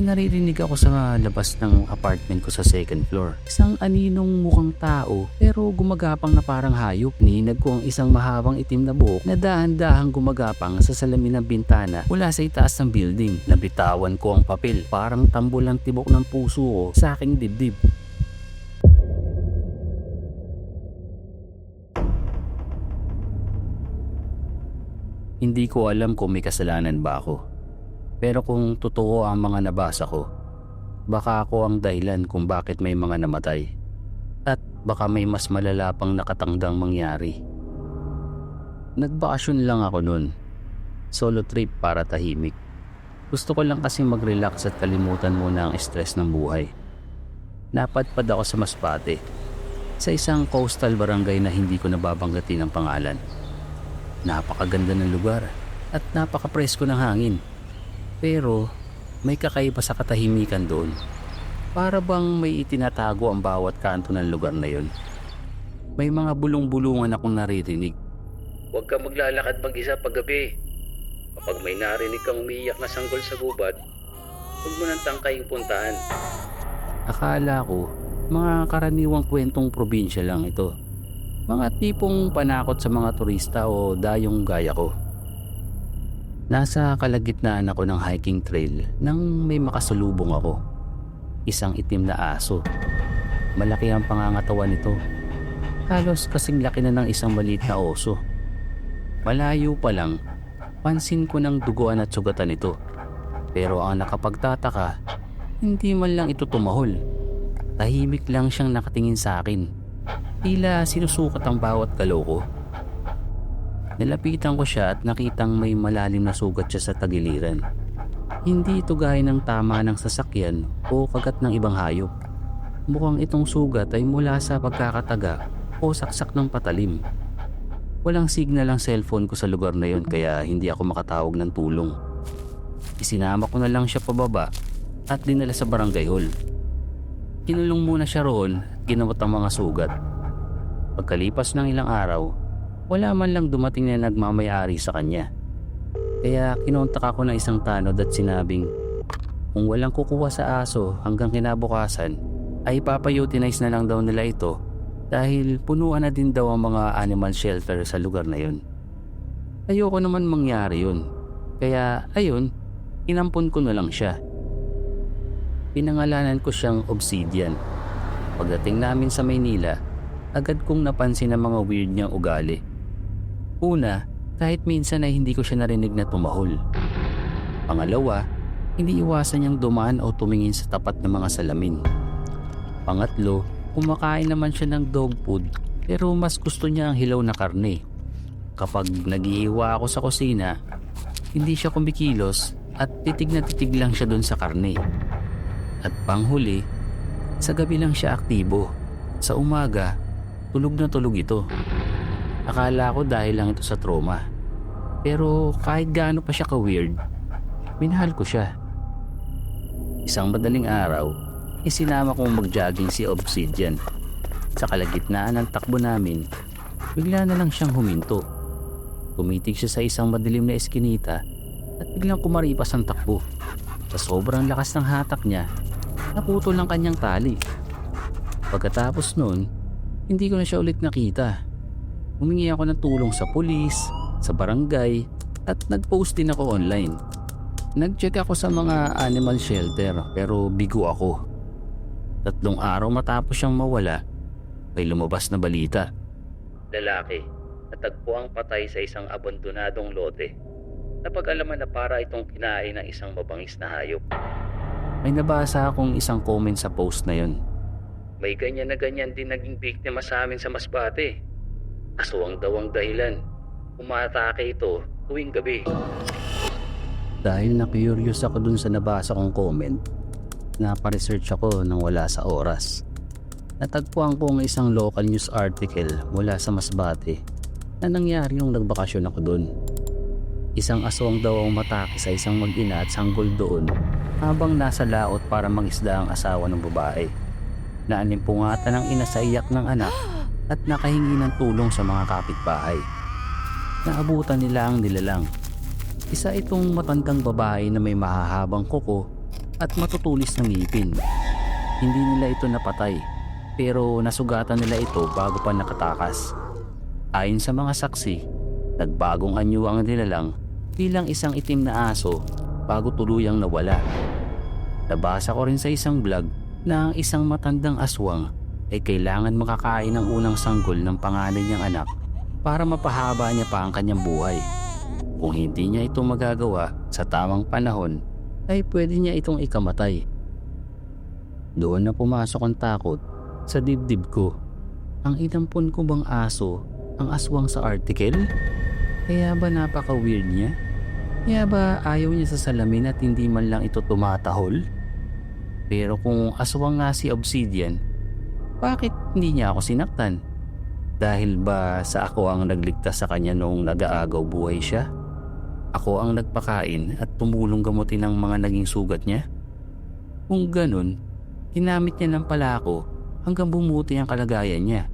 naririnig ako sa labas ng apartment ko sa second floor. Isang aninong mukhang tao pero gumagapang na parang hayop. Ninag ko ang isang mahabang itim na buhok na dahan-dahang gumagapang sa salamin ng bintana mula sa itaas ng building. Nabitawan ko ang papel, parang tambol ang tibok ng puso ko sa aking dibdib. Hindi ko alam kung may kasalanan ba ako. Pero kung totoo ang mga nabasa ko, baka ako ang dahilan kung bakit may mga namatay. At baka may mas malala pang nakatangdang mangyari. Nagbakasyon lang ako noon. Solo trip para tahimik. Gusto ko lang kasi mag-relax at kalimutan muna ang stress ng buhay. Napadpad ako sa Masbate, sa isang coastal barangay na hindi ko nababanggatin ang pangalan. Napakaganda ng lugar at napaka-presko ng hangin. Pero may kakaiba sa katahimikan doon. Para bang may itinatago ang bawat kanto ng lugar na yon. May mga bulong-bulungan akong naririnig. Huwag ka maglalakad mag-isa paggabi. Kapag may narinig kang umiiyak na sanggol sa gubat, huwag mo nang tangkaying puntahan. Akala ko, mga karaniwang kwentong probinsya lang ito. Mga tipong panakot sa mga turista o dayong gaya ko. Nasa kalagitnaan ako ng hiking trail nang may makasalubong ako. Isang itim na aso. Malaki ang pangangatawan nito. Halos kasing laki na ng isang maliit na oso. Malayo pa lang, pansin ko ng duguan at sugatan nito. Pero ang nakapagtataka, hindi man lang ito tumahol. Tahimik lang siyang nakatingin sa akin. Tila sinusukat ang bawat galaw ko. Nilapitan ko siya at nakitang may malalim na sugat siya sa tagiliran. Hindi ito gaya ng tama ng sasakyan o kagat ng ibang hayop. Mukhang itong sugat ay mula sa pagkakataga o saksak ng patalim. Walang signal ang cellphone ko sa lugar na yon kaya hindi ako makatawag ng tulong. Isinama ko na lang siya pababa at dinala sa barangay hall. Kinulong muna siya roon at ginamot ang mga sugat. Pagkalipas ng ilang araw, wala man lang dumating na nagmamayari sa kanya. Kaya kinontak ako ng isang tanod at sinabing kung walang kukuha sa aso hanggang kinabukasan ay papayutinize na lang daw nila ito dahil punuan na din daw ang mga animal shelter sa lugar na yun. Ayoko naman mangyari yun. Kaya ayun, inampun ko na lang siya. Pinangalanan ko siyang Obsidian. Pagdating namin sa Maynila, agad kong napansin ang mga weird niyang ugali. Una, kahit minsan ay hindi ko siya narinig na tumahol. Pangalawa, hindi iwasan niyang dumaan o tumingin sa tapat ng mga salamin. Pangatlo, kumakain naman siya ng dog food pero mas gusto niya ang hilaw na karne. Kapag naghihiwa ako sa kusina, hindi siya kumikilos at titig na titig lang siya doon sa karne. At panghuli, sa gabi lang siya aktibo. Sa umaga, tulog na tulog ito. Akala ko dahil lang ito sa trauma. Pero kahit gaano pa siya ka-weird, minahal ko siya. Isang madaling araw, isinama kong mag-jogging si Obsidian. Sa kalagitnaan ng takbo namin, bigla na lang siyang huminto. Tumitig siya sa isang madilim na eskinita at biglang kumaripas ang takbo. Sa sobrang lakas ng hatak niya, naputol ang kanyang tali. Pagkatapos noon, hindi ko na siya ulit nakita. Humingi ako ng tulong sa pulis, sa barangay, at nag-post din ako online. Nag-check ako sa mga animal shelter pero bigo ako. 3 araw matapos siyang mawala, may lumabas na balita. Lalaki, natagpuang patay sa isang abandonadong lote. Napag-alaman na para itong kinain ng isang mabangis na hayop. May nabasa akong isang comment sa post na yun. May ganyan na ganyan din naging biktima sa amin sa Masbate. Aswang daw ang dahilan. Umatake ito tuwing gabi. Dahil na-curious ako dun sa nabasa kong comment, naparesearch ako nang wala sa oras. Natagpuan ko ang isang local news article mula sa Masbate na nangyari nung nagbakasyon ako dun. Isang aswang daw ang umatake sa isang mag-ina at sanggol doon habang nasa laot para mangisda ang asawa ng babae. Naalimpungatan ng ina sa iyak ng anak at nakahingi ng tulong sa mga kapitbahay. Naabutan nila ang nilalang. Isa itong matandang babae na may mahahabang kuko at matutulis na ngipin. Hindi nila ito napatay, pero nasugatan nila ito bago pa nakatakas. Ayon sa mga saksi, nagbagong anyo ang nilalang bilang isang itim na aso bago tuluyang nawala. Nabasa ko rin sa isang vlog na ang isang matandang aswang ay kailangan makakain ng unang sanggol ng panganay niyang anak para mapahaba niya pa ang kanyang buhay. Kung hindi niya ito magagawa sa tamang panahon, ay pwede niya itong ikamatay. Doon na pumasok ang takot sa dibdib ko. Ang inampon ko bang aso ang aswang sa article? Kaya ba napaka-weird niya? Kaya ba ayaw niya sa salamin at hindi man lang ito tumatahol? Pero kung aswang nga si Obsidian, bakit hindi niya ako sinaktan? Dahil ba sa ako ang nagligtas sa kanya noong nag-aagaw buhay siya? Ako ang nagpakain at tumulong gamutin ang mga naging sugat niya? Kung ganun, ginamit niya lang pala ako hanggang bumuti ang kalagayan niya.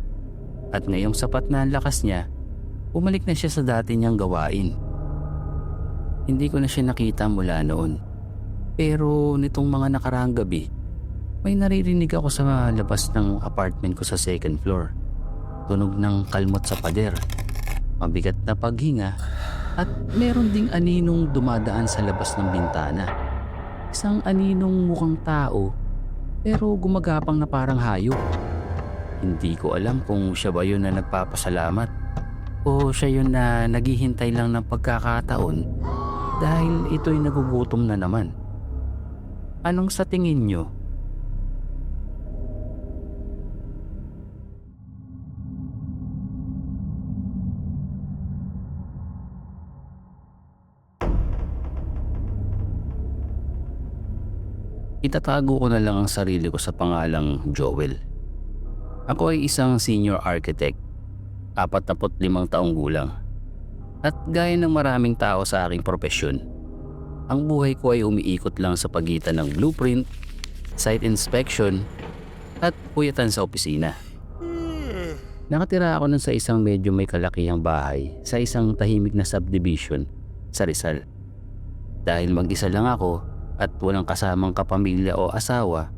At ngayong sapat na ang lakas niya, bumalik na siya sa dati niyang gawain. Hindi ko na siya nakita mula noon. Pero nitong mga nakaraang gabi, may naririnig ako sa labas ng apartment ko sa second floor. Tunog ng kalmot sa pader, mabigat na paghinga, at meron ding aninong dumadaan sa labas ng bintana. Isang aninong mukhang tao, pero gumagapang na parang hayop. Hindi ko alam kung siya ba yun na nagpapasalamat o siya yun na naghihintay lang ng pagkakataon dahil ito'y nagugutom na naman. Anong sa tingin nyo? Itatago ko na lang ang sarili ko sa pangalang Joel. Ako ay isang senior architect, 45 taong gulang. At gaya ng maraming tao sa aking propesyon, ang buhay ko ay umiikot lang sa pagitan ng blueprint, site inspection, at puyatan sa opisina. Nakatira ako nun sa isang medyo may kalakihang bahay sa isang tahimik na subdivision sa Rizal. Dahil mag-isa lang ako at walang kasamang kapamilya o asawa,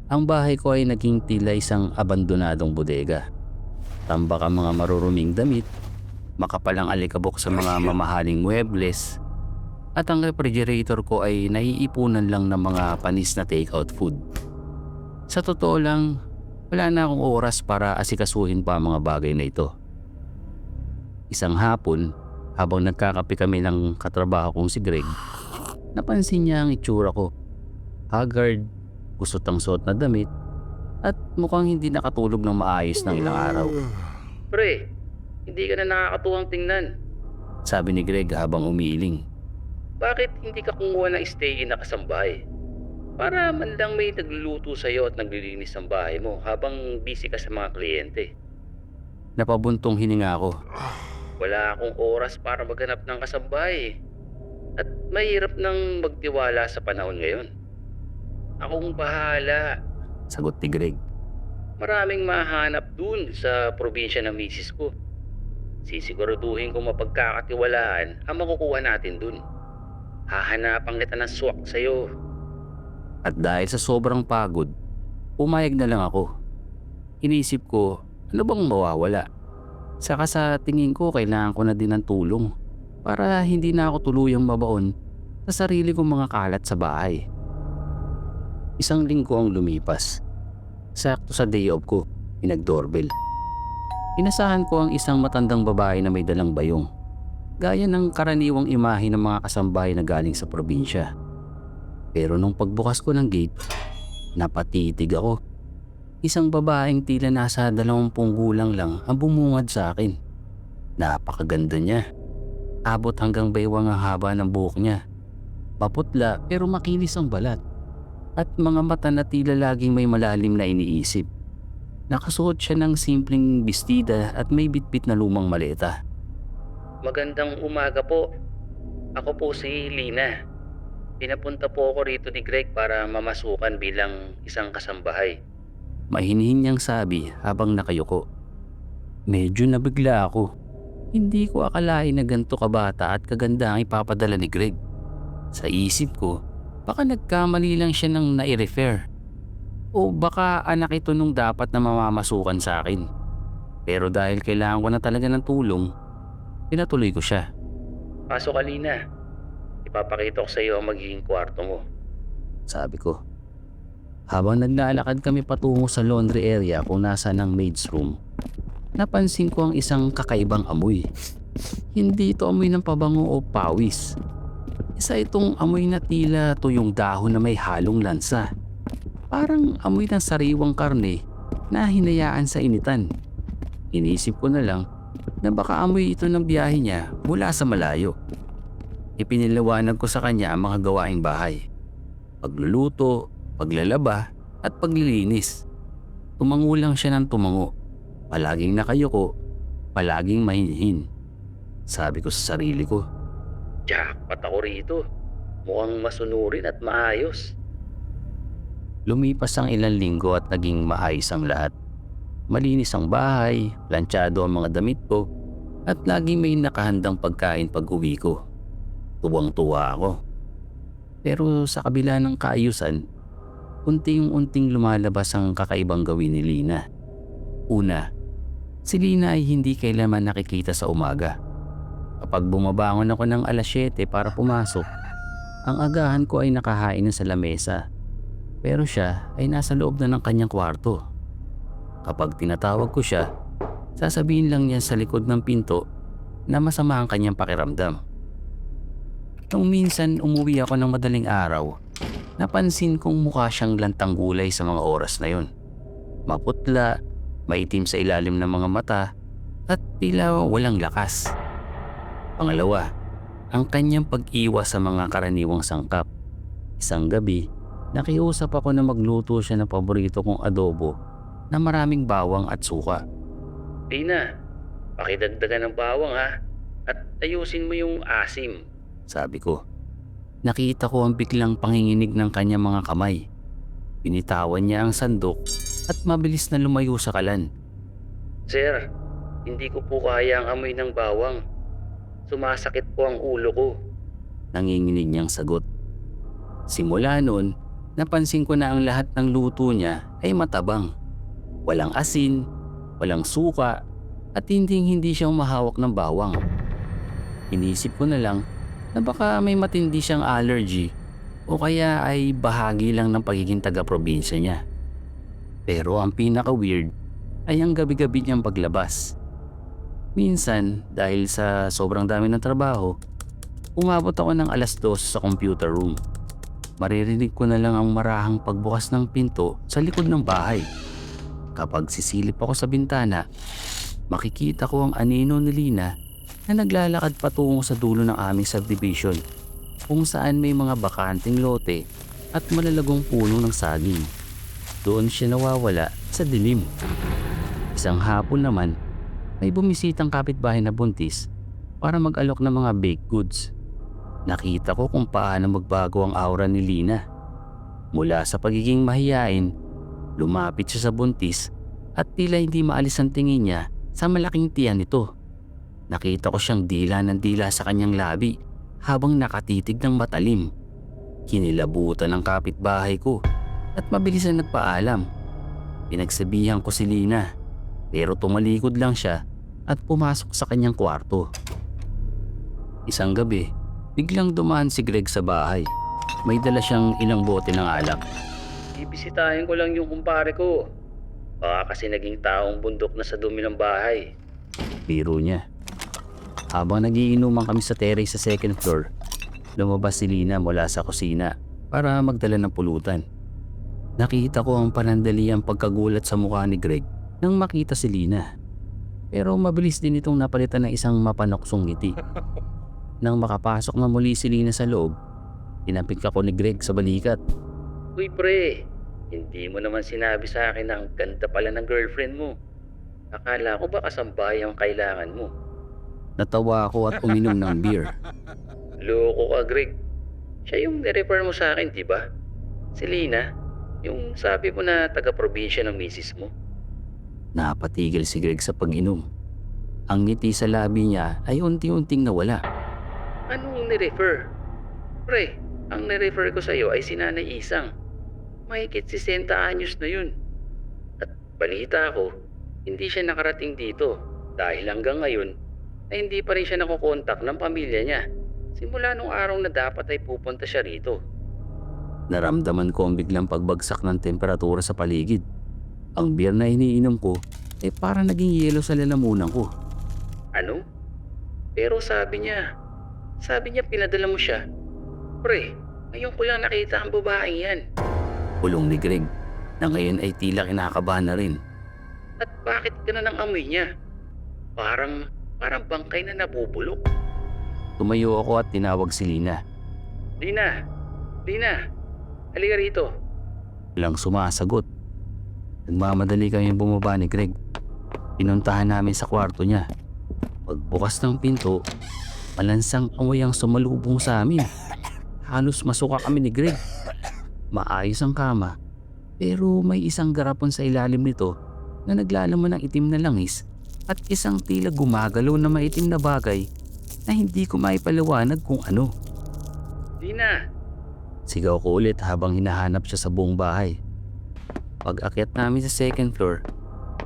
ang bahay ko ay naging tila isang abandonadong bodega. Tambak ang mga maruruming damit, makapalang alikabok sa mga mamahaling muebles, at ang refrigerator ko ay naiipunan lang ng mga panis na take-out food. Sa totoo lang, wala na akong oras para asikasuhin pa ang mga bagay na ito. Isang hapon, habang nagkakape kami ng katrabaho kong si Greg, napansin niya ang itsura ko. Haggard, kusot ang suot na damit, at mukhang hindi nakatulog ng maayos ng ilang araw. "Pre, hindi ka na nakakatuwang tingnan," sabi ni Greg habang umiiling. "Bakit hindi ka kumuha ng stay-in na kasambahay? Para man lang may nagluluto sa'yo at naglilinis ng bahay mo habang busy ka sa mga kliyente." Napabuntong hininga ko. Wala akong oras para maghanap ng kasambahay. At mahirap nang magtiwala sa panahon ngayon. "Akong bahala," sagot ni Greg. "Maraming mahanap dun sa probinsya ng misis ko. Sisiguraduhin kong mapagkakatiwalaan ang makukuha natin dun. Hahanapan kita ng swak sa'yo." At dahil sa sobrang pagod, pumayag na lang ako. Iniisip ko, ano bang mawawala? Saka sa tingin ko kailangan ko na din ng tulong para hindi na ako tuluyang mabaon sa sarili kong mga kalat sa bahay. Isang linggo ang lumipas. Sakto sa day off ko, pinag-doorbell. Inasahan ko ang isang matandang babae na may dalang bayong, gaya ng karaniwang imahe ng mga kasambahay na galing sa probinsya. Pero nung pagbukas ko ng gate, napatitig ako. Isang babaeng tila nasa 20 gulang lang ang bumungad sa akin. Napakaganda niya. Abot hanggang baywang ang haba ng buhok niya. Maputla pero makinis ang balat. At mga mata na tila laging may malalim na iniisip. Nakasuot siya ng simpleng bestida at may bitbit na lumang maleta. "Magandang umaga po. Ako po si Lina. Pinapunta po ako rito ni Greg para mamasukan bilang isang kasambahay." Mahinihin niyang sabi habang nakayuko. Medyo nabigla ako. Hindi ko akalain na ganito kabata at kaganda ang ipapadala ni Greg. Sa isip ko, Baka nagkamali lang siya ng nai-refer. O baka anak ito nung dapat na mamamasukan sa akin. Pero dahil kailangan ko na talaga ng tulong, pinatuloy ko siya. Pasok ka, Lina. Ipapakita ko sa iyo ang magiging kwarto mo, sabi ko. Habang naglalakad kami patungo sa laundry area kung nasaan ang maid's room, napansin ko ang isang kakaibang amoy. Hindi ito amoy ng pabango o pawis. Isa itong amoy na tila tuyong dahon na may halong lansa. Parang amoy ng sariwang karne na hinayaan sa initan. Inisip ko na lang na baka amoy ito ng biyahe niya mula sa malayo. Ipiniliwanag ko sa kanya ang mga gawaing bahay. Pagluluto, paglalaba at paglilinis. Tumango lang siya ng tumango. Palaging nakayuko, palaging mahinhin. Sabi ko sa sarili ko, jackpot ako rito. Mukhang masunurin at maayos. Lumipas ang ilang linggo at naging maayos ang lahat. Malinis ang bahay, planchado ang mga damit ko, at laging may nakahandang pagkain pag uwi ko. Tuwang-tuwa ako. Pero sa kabila ng kaayusan, unting-unting lumalabas ang kakaibang gawin ni Lina. Una, si Lina ay hindi kailanman nakikita sa umaga. Kapag bumabangon ako ng alas 7 para pumasok, ang agahan ko ay nakahain na sa lamesa. Pero siya ay nasa loob na ng kanyang kwarto. Kapag tinatawag ko siya, sasabihin lang niya sa likod ng pinto na masama ang kanyang pakiramdam. Nung minsan umuwi ako ng madaling araw, napansin kong mukha siyang lantang gulay sa mga oras na yon. Maputla, maitim sa ilalim ng mga mata, at tila walang lakas. Pangalawa, ang kanyang pag-iwas sa mga karaniwang sangkap. Isang gabi, nakiusap ako na magluto siya ng paborito kong adobo na maraming bawang at suka. Tina, pakidagdagan ng bawang ha, at ayusin mo yung asim, sabi ko. Nakita ko ang biglang panginginig ng kanyang mga kamay. Binitawan niya ang sandok at mabilis na lumayo sa kalan. Sir, hindi ko po kaya ang amoy ng bawang. Sumasakit po ang ulo ko, nanginginig niyang sagot. Simula noon, napansin ko na ang lahat ng luto niya ay matabang. Walang asin, walang suka, at hindi siya humahawak ng bawang. Inisip ko na lang na baka may matindi siyang allergy o kaya ay bahagi lang ng pagiging taga-probinsya niya. Pero ang pinaka-weird ay ang gabi-gabi niyang paglabas. Minsan, dahil sa sobrang dami ng trabaho, umabot ako ng alas 2 sa computer room. Maririnig ko na lang ang marahang pagbukas ng pinto sa likod ng bahay. Kapag sisilip ako sa bintana, makikita ko ang anino ni Lina na naglalakad patungo sa dulo ng aming subdivision, kung saan may mga bakanting lote at malalagong puno ng saging. Doon siya nawawala sa dilim. Isang hapon naman, may bumisitang kapitbahay na buntis para mag-alok ng mga baked goods. Nakita ko kung paano magbago ang aura ni Lina. Mula sa pagiging mahiyain, lumapit siya sa buntis at tila hindi maalis ang tingin niya sa malaking tiyan nito. Nakita ko siyang dila ng dila sa kanyang labi habang nakatitig ng matalim. Kinilabutan ng kapitbahay ko at mabilis na nagpaalam. Pinagsabihan ko si Lina, pero tumalikod lang siya at pumasok sa kanyang kwarto. Isang gabi, biglang dumaan si Greg sa bahay. May dala siyang ilang bote ng alak. Ibisitahin ko lang yung kumpare ko. Baka kasi naging taong bundok na sa dumi ng bahay, biro niya. Habang nagiinuman kami sa terrace sa second floor, lumabas si Lina mula sa kusina para magdala ng pulutan. Nakita ko ang panandaliang pagkagulat sa mukha ni Greg nang makita si Lina. Pero mabilis din itong napalitan ng isang mapanoksong ngiti. Nang makapasok na muli si Lina sa loob, tinapik ako ni Greg sa balikat. Uy pre, hindi mo naman sinabi sa akin na ang ganda pala ng girlfriend mo. Akala ko ba kasambahay ang kailangan mo? Natawa ako at uminom ng beer. Loko ka Greg. Siya yung nirefer mo sa akin, di ba? Si Lina, yung sabi mo na taga-probinsya ng misis mo. Napatigil si Greg sa pag-inom. Ang ngiti sa labi niya ay unti-unting nawala. Anong nirefer? Pre, Ang nirefer ko sa'yo ay si Nanay Isang. Mahigit 60 anyos na yun. At balita ko, hindi siya nakarating dito dahil hanggang ngayon ay hindi pa rin siya nakokontak ng pamilya niya simula nung araw na dapat ay pupunta siya rito. Naramdaman ko ang biglang pagbagsak ng temperatura sa paligid. Ang beer na iniinom ko ay parang naging yelo sa lalamunan ko. Ano? Pero sabi niya pinadala mo siya. Pre, ngayon ko lang nakita ang babaeng yan. Pulong ni Greg na ngayon ay tila kinakabahan na rin. At bakit gano'n ang amoy niya? Parang bangkay na nabubulok. Tumayo ako at tinawag si Lina. Lina! Halika rito. Walang sumasagot. Nagmamadali kami bumaba ni Greg. Pinuntahan namin sa kwarto niya. Pagbukas ng pinto, malansang amoy ang sumalubong sa amin. Halos masuka kami ni Greg. Maayos ang kama, pero may isang garapon sa ilalim nito na naglalaman ng itim na langis at isang tila gumagalaw na maitim na bagay na hindi ko maipaliwanag kung ano. Dina! Sigaw ko ulit habang hinahanap siya sa buong bahay. Pag-akyat namin sa second floor,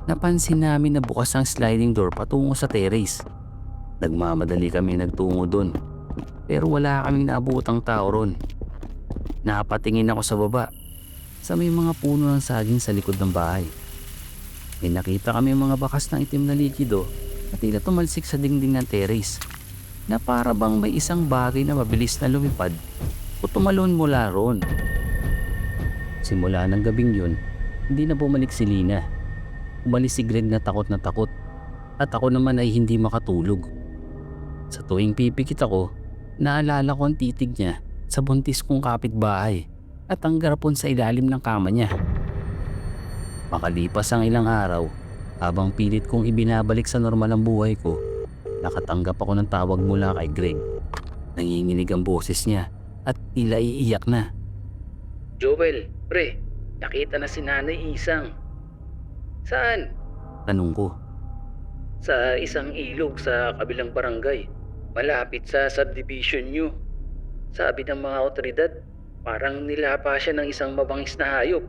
napansin namin na bukas ang sliding door patungo sa terrace. Nagmamadali kami nagtungo doon, pero wala kaming naabutang tao ron. Napatingin ako sa baba, sa may mga puno ng saging sa likod ng bahay. May nakita kami mga bakas ng itim na likido na tila tumalsik sa dingding ng terrace, na para bang may isang bagay na mabilis na lumipad o tumalon mula roon. Simula ng gabing yun, hindi na bumalik si Lina. Umalis si Greg na takot at ako naman ay hindi makatulog. Sa tuwing pipikit ako, naalala ko ang titig niya sa buntis kong kapitbahay at ang garapon sa ilalim ng kama niya. Makalipas ang ilang araw, habang pilit kong ibinabalik sa normal ang buhay ko, nakatanggap ako ng tawag mula kay Greg. Nanginginig ang boses niya at tila iiyak na. Joel, pre, nakita na si Nanay Isang. Saan? Tanong ko. Sa isang ilog sa kabilang barangay, malapit sa subdivision nyo. Sabi ng mga otoridad, parang nilapa siya ng isang mabangis na hayop.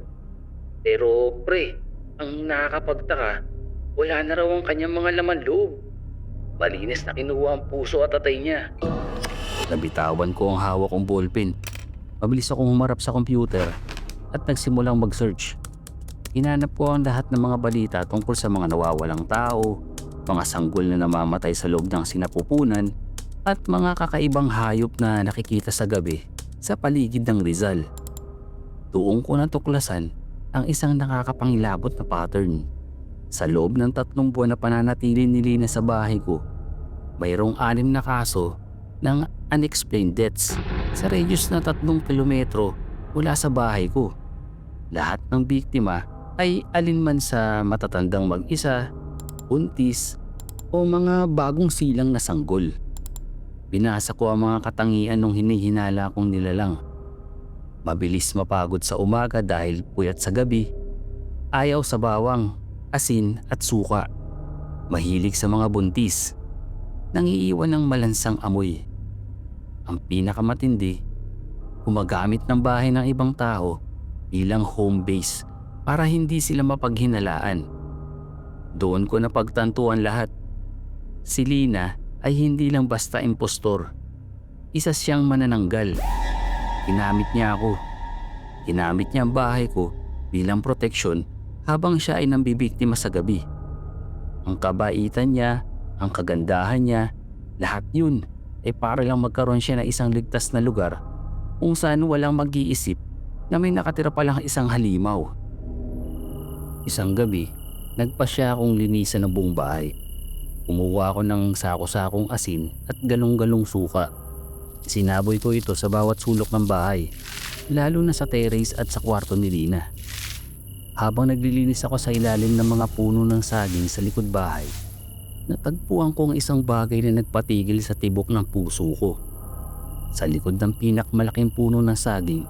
Pero pre, ang nakakapagtaka, wala na raw ang kanyang mga laman loob. Malinis na kinuha ang puso at atay niya. Nabitawan ko ang hawak kong ballpen. Mabilis akong humarap sa computer at nagsimulang mag-search. Hinanap ko ang lahat ng mga balita tungkol sa mga nawawalang tao, mga sanggol na namamatay sa loob ng sinapupunan, at mga kakaibang hayop na nakikita sa gabi sa paligid ng Rizal. Doon ko natuklasan ang isang nakakapangilabot na pattern. Sa loob ng 3 buwan na pananatili ni Lina sa bahay ko, mayroong 6 na kaso ng unexplained deaths sa radius na 3 kilometro mula sa bahay ko. Lahat ng biktima ay alinman sa matatandang mag-isa, buntis, o mga bagong silang na sanggol. Binasa ko ang mga katangian ng hinihinala kong nilalang. Mabilis mapagod sa umaga dahil puyat sa gabi, ayaw sa bawang, asin at suka, mahilig sa mga buntis, nangiiwan ng malansang amoy. Ang pinakamatindi, gumagamit ng bahay ng ibang tao bilang home base para hindi sila mapaghinalaan. Doon ko napagtantuan lahat. Si Lina ay hindi lang basta impostor. Isa siyang manananggal. Ginamit niya ako. Ginamit niya ang bahay ko bilang proteksyon habang siya ay nambibiktima sa gabi. Ang kabaitan niya, ang kagandahan niya, lahat yun ay para lang magkaroon siya ng isang ligtas na lugar kung saan walang mag-iisip na may nakatira palang isang halimaw. Isang gabi, nagpasya akong linisan ng buong bahay. Kumuha ako ng sako-sakong asin at galong-galong suka. Sinaboy ko ito sa bawat sulok ng bahay, lalo na sa terrace at sa kwarto ni Lina. Habang naglilinis ako sa ilalim ng mga puno ng saging sa likod bahay, natagpuan ko ang isang bagay na nagpatigil sa tibok ng puso ko. Sa likod ng pinakmalaking puno ng saging,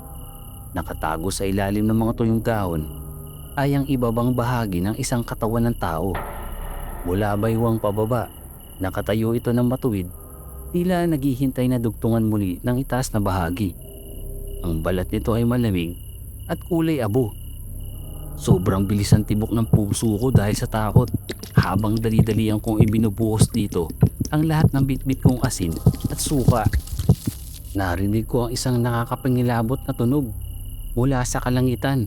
nakatago sa ilalim ng mga tuyong dahon, ay ang ibabang bahagi ng isang katawan ng tao. Mula baywang pababa, nakatayo ito ng matuwid, tila naghihintay na dugtungan muli ng itaas na bahagi. Ang balat nito ay malamig at kulay abo. Sobrang bilis ang tibok ng puso ko dahil sa takot. Habang dali-dalian kong ibinubuhos dito ang lahat ng bitbit kong asin at suka. Narinig ko ang isang nakakapangilabot na tunog mula sa kalangitan.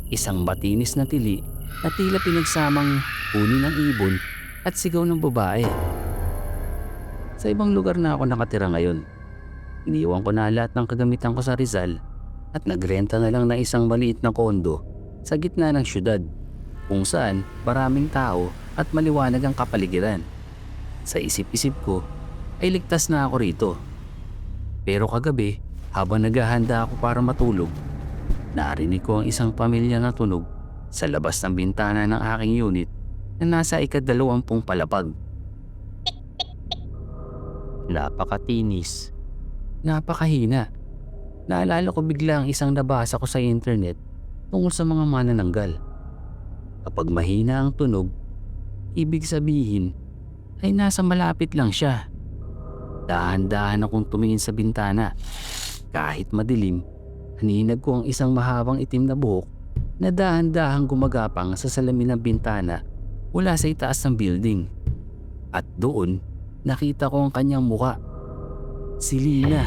Isang matinis na tili na tila pinagsamang huni ng ibon at sigaw ng babae. Sa ibang lugar na ako nakatira ngayon. Iniwan ko na lahat ng kagamitan ko sa Rizal at nagrenta na lang ng isang maliit na kondo sa gitna ng syudad kung saan maraming tao at maliwanag ang kapaligiran. Sa isip-isip ko ay ligtas na ako rito. Pero kagabi habang naghahanda ako para matulog, narinig ko ang isang pamilya na tunog sa labas ng bintana ng aking unit na nasa ika-20 palapag. Napakatinis. Napakahina. Naalala ko bigla ang isang nabasa ko sa internet tungkol sa mga manananggal. Kapag mahina ang tunog, ibig sabihin ay nasa malapit lang siya. Dahan-dahan akong tumingin sa bintana. Kahit madilim, haninag ko ang isang mahabang itim na buhok na dahan-dahang gumagapang sa salamin ng bintana mula sa itaas ng building. At doon, nakita ko ang kanyang muka. Si Lina.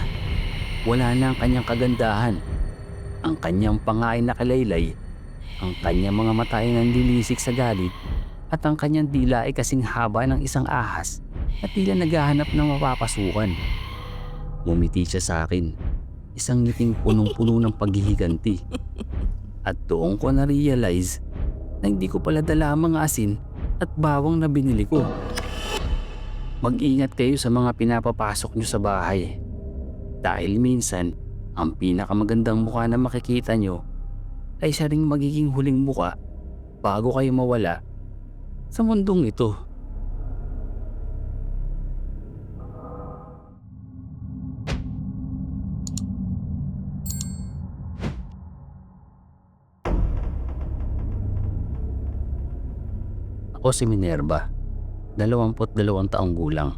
Wala na ang kanyang kagandahan. Ang kanyang panga ay nakalaylay. Ang kanyang mga mata ay nanlilisik sa galit. At ang kanyang dila ay kasing haba ng isang ahas at tila naghahanap ng mapapasukan. Ngumiti siya sa akin. Isang ngiting punong-puno ng paghihiganti. At doon ko na-realize na hindi ko pala dala ang mga asin at bawang na binili ko. Mag-ingat kayo sa mga pinapapasok nyo sa bahay. Dahil minsan, ang pinakamagandang mukha na makikita nyo ay siya ring magiging huling mukha bago kayo mawala sa mundong ito. Ako si Minerva, 22 taong gulang.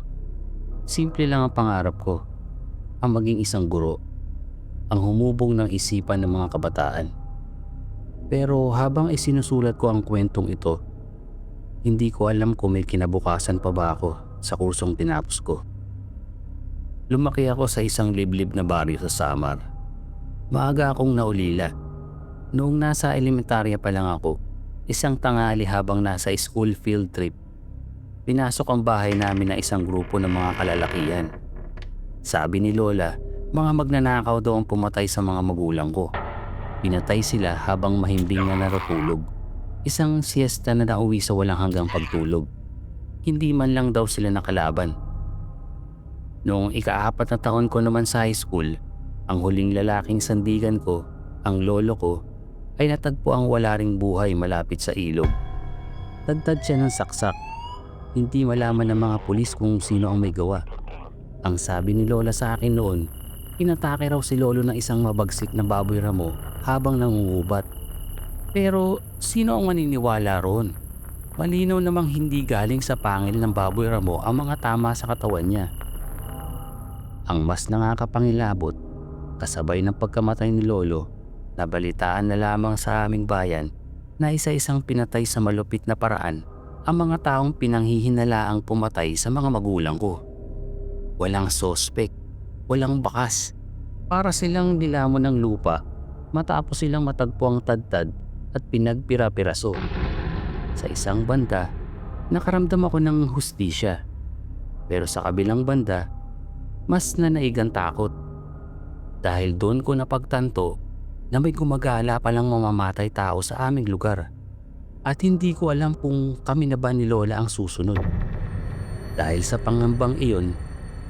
Simple lang ang pangarap ko, ang maging isang guro, ang humubog ng isipan ng mga kabataan. Pero habang isinusulat ko ang kwentong ito, hindi ko alam kung may kinabukasan pa ba ako sa kursong tinapos ko. Lumaki ako sa isang liblib na baryo sa Samar. Maaga akong naulila. Noong nasa elementarya pa lang ako, isang tanghali habang nasa school field trip, pinasok ang bahay namin na isang grupo ng mga kalalakihan. Sabi ni Lola, mga magnanakaw daw ang pumatay sa mga magulang ko. Pinatay sila habang mahimbing na natutulog. Isang siesta na nauwi sa walang hanggang pagtulog. Hindi man lang daw sila nakalaban. Noong ika-4 na taon ko naman sa high school, ang huling lalaking sandigan ko, ang lolo ko, ay natagpo ang wala ring buhay malapit sa ilog. Tadtad siya ng saksak. Hindi malaman ng mga pulis kung sino ang may gawa. Ang sabi ni Lola sa akin noon, inatake raw si Lolo ng isang mabagsik na baboy ramo habang nangungubat. Pero sino ang maniniwala ron? Malinaw namang hindi galing sa pangil ng baboy ramo ang mga tama sa katawan niya. Ang mas nakakapangilabot, kasabay ng pagkamatay ni Lolo, nabalitaan na lamang sa aming bayan na isa-isang pinatay sa malupit na paraan ang mga taong pinanghihinalaang pumatay sa mga magulang ko. Walang sospek, walang bakas. Para silang nilamon ng lupa matapos silang matagpo ang tadtad at pinagpira-piraso. Sa isang banda, nakaramdam ako ng hustisya. Pero sa kabilang banda, mas nanaig ang takot. Dahil doon ko napagtanto na may gumagala palang mamamatay tao sa aming lugar. At hindi ko alam kung kami na ba ni Lola ang susunod. Dahil sa pangambang iyon,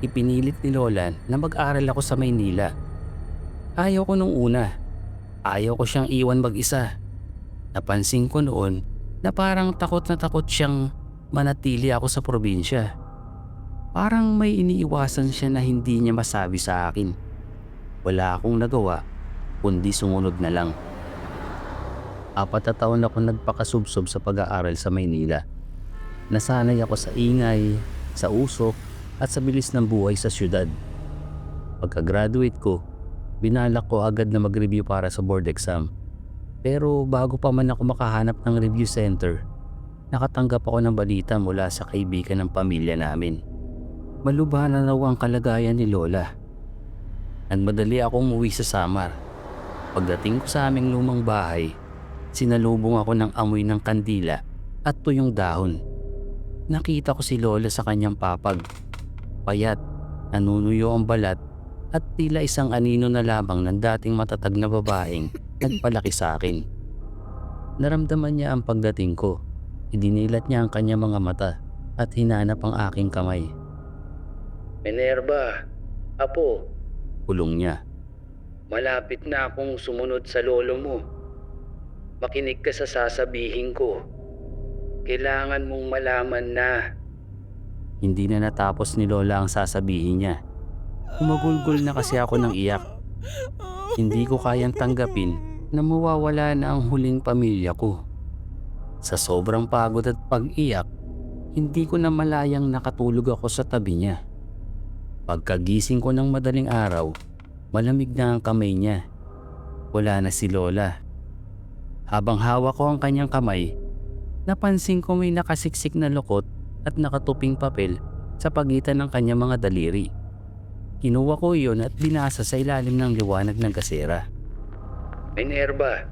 ipinilit ni Lola na mag-aral ako sa Maynila. Ayaw ko nung una. Ayaw ko siyang iwan mag-isa. Napansin ko noon na parang takot na takot siyang manatili ako sa probinsya. Parang may iniiwasan siya na hindi niya masabi sa akin. Wala akong nagawa kundi sumunod na lang. 4 na taon ako nagpakasubsob sa pag-aaral sa Maynila. Nasanay ako sa ingay, sa usok at sa bilis ng buhay sa syudad. Pagka-graduate ko, Binalak ko agad na mag-review para sa board exam. Pero bago pa man ako makahanap ng review center, nakatanggap ako ng balita mula sa kaibigan ng pamilya namin. Malubha na raw ang kalagayan ni Lola. Nagmadali akong umuwi sa Samar. Pagdating ko sa aming lumang bahay, sinalubong ako ng amoy ng kandila at tuyong dahon. Nakita ko si Lola sa kanyang papag. Payat, nanunuyo ang balat at tila isang anino na lamang ng dating matatag na babaeng nagpalaki sa akin. Naramdaman niya ang pagdating ko. Idinilat niya ang kanyang mga mata at hinanap ang aking kamay. Minerva, apo, Pulong niya. malapit na akong sumunod sa lolo mo. Makinig ka sa sasabihin ko. Kailangan mong malaman na Hindi na natapos ni Lola ang sasabihin niya. Umagulgol na kasi ako ng iyak. Hindi ko kayang tanggapin na mawawala na ang huling pamilya ko. Sa sobrang pagod at pag-iyak, hindi ko na malayang nakatulog ako sa tabi niya. Pagkagising ko ng madaling araw, malamig na ang kamay niya. Wala na si Lola. Habang hawak ko ang kanyang kamay, napansin ko may nakasiksik na lukot at nakatuping papel sa pagitan ng kanyang mga daliri. Kinuha ko iyon at binasa sa ilalim ng liwanag ng gasera. Minerva,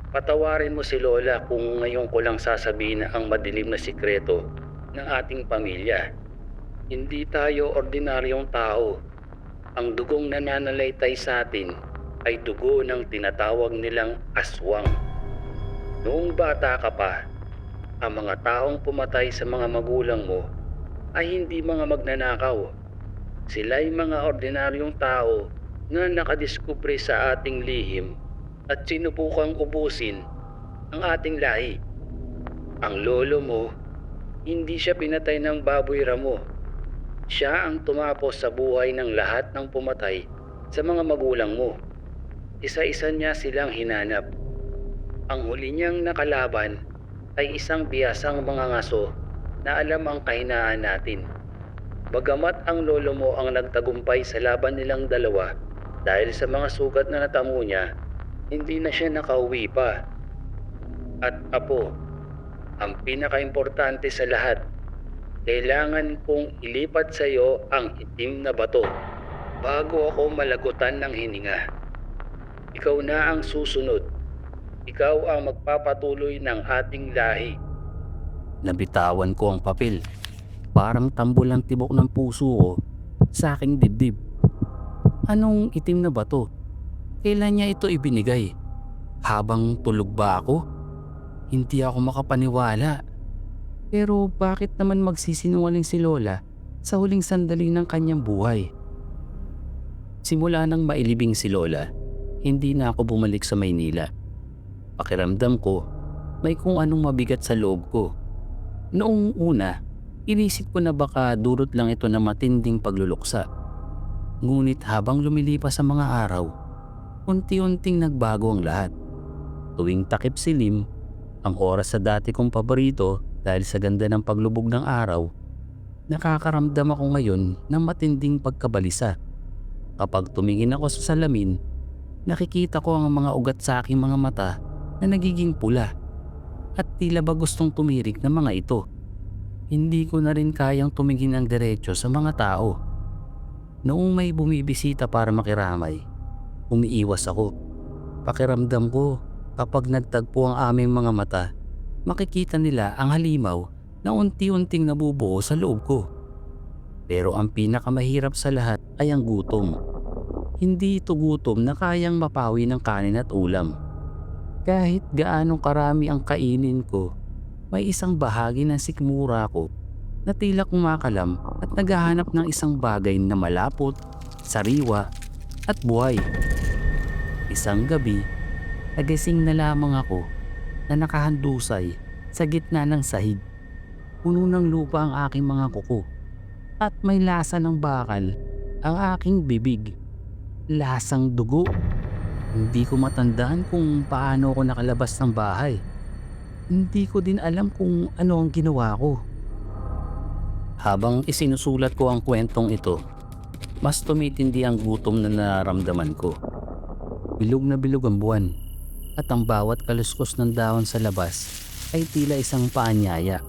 patawarin mo si Lola kung ngayon ko lang sasabihin ang madilim na sikreto ng ating pamilya. Hindi tayo ordinaryong tao. Ang dugong nananalaytay sa atin ay dugo ng tinatawag nilang aswang. Noong bata ka pa, ang mga taong pumatay sa mga magulang mo ay hindi mga magnanakaw. Sila'y mga ordinaryong tao na nakadiskubre sa ating lihim at sinubukang ubusin ang ating lahi. Ang lolo mo, hindi siya pinatay ng baboy ramo. Siya ang tumapos sa buhay ng lahat ng pumatay sa mga magulang mo. Isa-isa niya silang hinanap. Ang huli niyang nakalaban ay isang biyasang mga ngaso na alam ang kahinaan natin. Bagamat ang lolo mo ang nagtagumpay sa laban nilang dalawa dahil sa mga sugat na natamo niya, hindi na siya nakauwi pa. At apo, ang pinakaimportante sa lahat, kailangan kong ilipat sa iyo ang itim na bato bago ako malagutan ng hininga. Ikaw na ang susunod. Ikaw ang magpapatuloy ng ating lahi. Nabitawan ko ang papel. Parang tambol ang tibok ng puso ko sa aking dibdib. Anong itim na bato? Kailan niya ito ibinigay? Habang tulog ba ako? Hindi ako makapaniwala. Pero bakit naman magsisinungaling si Lola sa huling sandali ng kanyang buhay? Simula nang mailibing si Lola, hindi na ako bumalik sa Maynila. Pakiramdam ko, may kung anong mabigat sa loob ko. Noong una, inisip ko na baka dulot lang ito ng matinding pagluluksa. Ngunit habang lumilipas ang mga araw, unti-unting nagbago ang lahat. Tuwing takip silim, ang oras sa dati kong paborito dahil sa ganda ng paglubog ng araw, nakakaramdam ako ngayon ng matinding pagkabalisa. Kapag tumingin ako sa salamin, nakikita ko ang mga ugat sa aking mga mata na nagiging pula at tila ba gustong tumirik ng mga ito. Hindi ko na rin kayang tumingin ng diretso sa mga tao. Noong may bumibisita para makiramay, umiiwas ako. Pakiramdam ko kapag nagtagpo ang aming mga mata, makikita nila ang halimaw na unti-unting nabubuo sa loob ko. Pero ang pinakamahirap sa lahat ay ang gutom. Hindi ito gutom na kayang mapawi ng kanin at ulam. Kahit gaano karami ang kainin ko, may isang bahagi ng sikmura ko na tila kumakalam at naghahanap ng isang bagay na malapot, sariwa at buhay. Isang gabi, nagising na lamang ako na nakahandusay sa gitna ng sahig. Puno ng lupa ang aking mga kuko at may lasa ng bakal ang aking bibig. Lasang dugo. Hindi ko matandaan kung paano ako nakalabas ng bahay. Hindi ko din alam kung ano ang ginawa ko. Habang isinusulat ko ang kwentong ito, mas tumitindi ang gutom na nararamdaman ko. Bilog na bilog ang buwan at ang bawat kaluskos ng dahon sa labas ay tila isang paanyaya.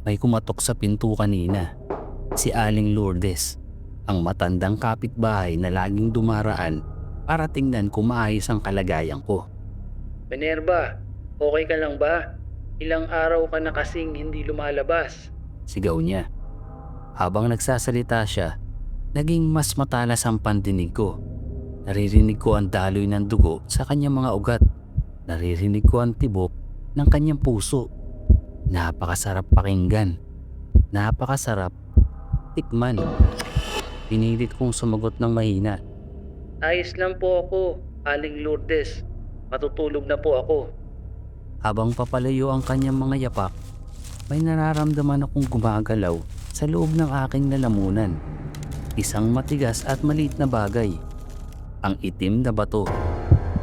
May kumatok sa pinto kanina. Si Aling Lourdes, ang matandang kapitbahay na laging dumaraan para tingnan kung maayos ang kalagayan ko. Minerva, okay ka lang ba? Ilang araw ka na kasing hindi lumalabas. Sigaw niya. Habang nagsasalita siya, naging mas matalas ang pandinig ko. Naririnig ko ang daloy ng dugo sa kanyang mga ugat. Naririnig ko ang tibok ng kanyang puso. Napakasarap pakinggan. Napakasarap tikman. Pinilit kong sumagot ng mahina. Ayos lang po ako, Aling Lourdes. Matutulog na po ako. Habang papalayo ang kanyang mga yapak, may nararamdaman akong gumagalaw sa loob ng aking lalamunan. Isang matigas at maliit na bagay. Ang itim na bato.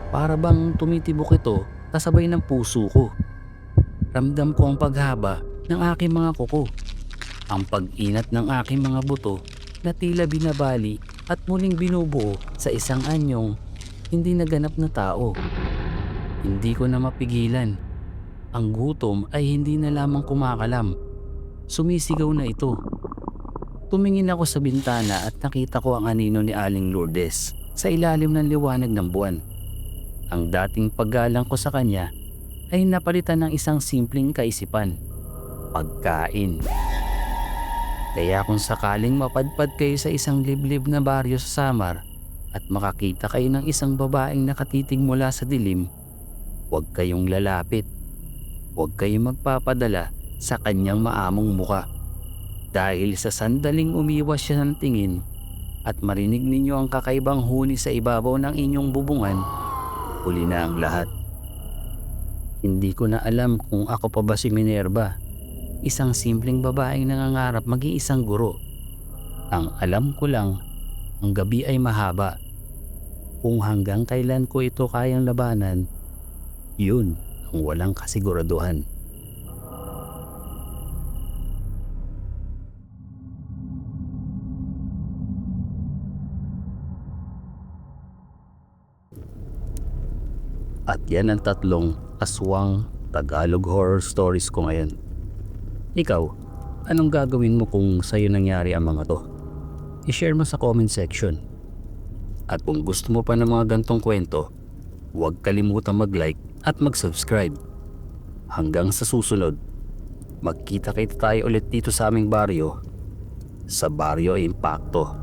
Para bang tumitibok ito kasabay ng puso ko. Ramdam ko ang paghaba ng aking mga kuko. Ang pag-inat ng aking mga buto na tila binabali at muling binubuo sa isang anyong hindi naganap na tao. Hindi ko na mapigilan. Ang gutom ay hindi na lamang kumakalam. Sumisigaw na ito. Tumingin ako sa bintana at nakita ko ang anino ni Aling Lourdes sa ilalim ng liwanag ng buwan. Ang dating paggalang ko sa kanya ay napalitan ng isang simpleng kaisipan. Pagkain. Kaya kung sakaling mapadpad kayo sa isang liblib na baryo sa Samar at makakita kayo ng isang babaeng nakatitig mula sa dilim, huwag kayong lalapit. Huwag kayong magpapadala sa kanyang maamong muka. Dahil sa sandaling umiwas siya ng tingin at marinig ninyo ang kakaibang huni sa ibabaw ng inyong bubungan, huli na ang lahat. Hindi ko na alam kung ako pa ba si Minerva, isang simpleng babaeng nangangarap maging isang guro. Ang alam ko lang, ang gabi ay mahaba. Kung hanggang kailan ko ito kayang labanan, yun ang walang kasiguraduhan. At yan ang tatlong aswang Tagalog horror stories ko ngayon. Ikaw, anong gagawin mo kung sa'yo nangyari ang mga to? I-share mo sa comment section. At kung gusto mo pa ng mga gantong kwento, huwag kalimutang mag-like at mag-subscribe. Hanggang sa susunod, magkita-kita tayo ulit dito sa aming baryo, sa Baryo Impacto.